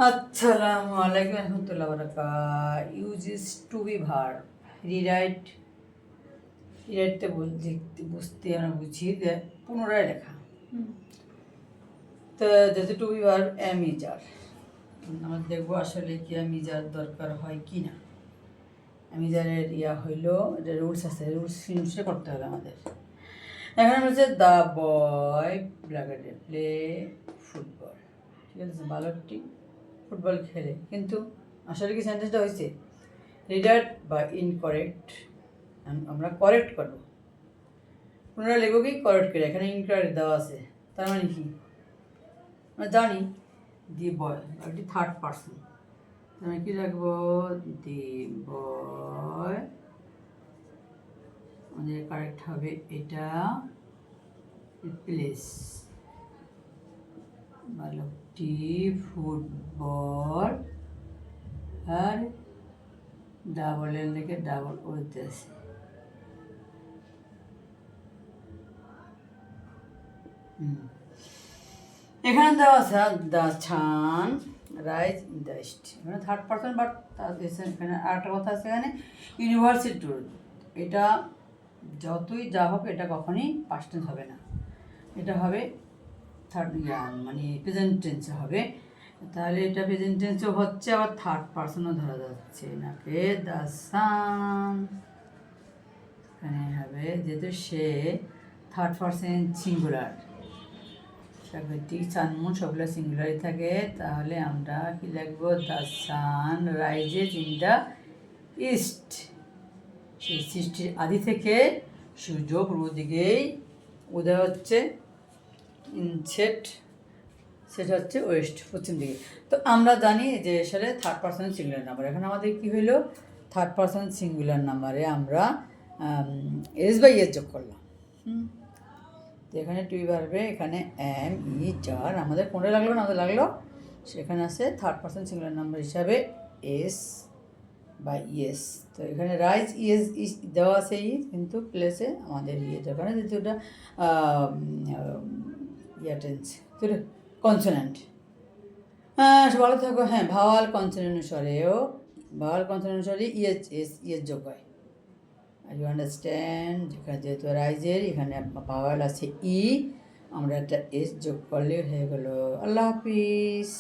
আসসালামু আলাইকুম রহমতুল্লাহ বারাকাত। Uses to be verb rewrite. রিরাইটতে বুঝতে আমরা বুঝি যে পুনরায় লেখা। তো যেহেতু to be verb am is are, আমরা দেখবো আসলে কি এম ইজার দরকার হয় কি না। এম ইজারের হইল, এটা রুলস আছে, রুলস ফিনিশে করতে হবে আমাদের। এখানে হচ্ছে দ্য বয় ব্ল্যাকেটে প্লে ফুটবল, ঠিক আছে, বালকটি ফুটবল খেলে। কিন্তু আসলে কি সেন্টেন্সটা হয়েছে রিডার্ট বা ইনকারেক্ট, আমরা কারেক্ট করবো। পুনরায় লিখবো কি কারেক্ট করে, এখানে ইনকারেক্ট দেওয়া আছে, তার মানে কি আমরা জানি দি বয়, এটি থার্ড পার্সন, আমি কি রাখবো দি বয়, আমাদের কারেক্ট হবে এটা প্লেস, বালকটি ফুটবল, আর ডাবল এল লিখে ডাবল ওতে আছে। এখানে দেওয়া আছে the sun rise in the east, এখানে থার্ড পার্সন, বাট এখানে আরেকটা কথা আছে, এখানে ইউনিভার্সিটি ট্যুর, এটা যতই যা হোক এটা কখনই পাস্ট টেন্স হবে না, এটা হবে থার্ড মানে প্রেজেন্ট টেন্সে হবে। তাহলে এটা প্রেজেন্ট টেন্সও হচ্ছে, আবার থার্ড পার্সনও ধরা যাচ্ছে নাকি দ্য সান, এখানে হবে যেহেতু সে থার্ড পার্সন সিঙ্গুলার, প্রাকৃতিক সানমুন সবগুলো সিঙ্গুলারই থাকে, তাহলে আমরা কি লিখবো the sun rises in the east, সেই সৃষ্টির আদি থেকে সূর্য পূর্ব দিকেই উদয় হচ্ছে, সেটা হচ্ছে ওয়েস্ট, পশ্চিম দিকে। তো আমরা জানি যে সালে থার্ড পার্সন সিঙ্গুলার নাম্বার, এখন আমাদের কি হইলো থার্ড পার্সন সিঙ্গুলার নাম্বারে আমরা এস বাই এস যোগ করলাম। তো এখানে টু ভার্বে এখানে এম ই জার, আমাদের কোনটা লাগলো না, আমাদের লাগলো সেখানে আছে থার্ড পার্সন সিঙ্গুলার নাম্বার হিসাবে এস বা ইয়েস। তো এখানে রাইজ ইয়েস দেওয়া আছে ই, কিন্তু প্লেসে আমাদের যেখানে যেহেতু ওটা টেন্স, তো কনসোনেন্ট। ভালো থাকো। হ্যাঁ, ভাওয়াল কনসোনেন্ট অনুসারেও, ভাওয়াল কনসোনেন্ট অনুসারে ইয়েস যোগ হয়। ইউ আন্ডারস্ট্যান্ড, যেখানে যেহেতু রাইজের এখানে ভাওয়াল আছে ই, আমরা একটা এস যোগ করলে হয়ে গেল। আল্লাহ হাফিজ।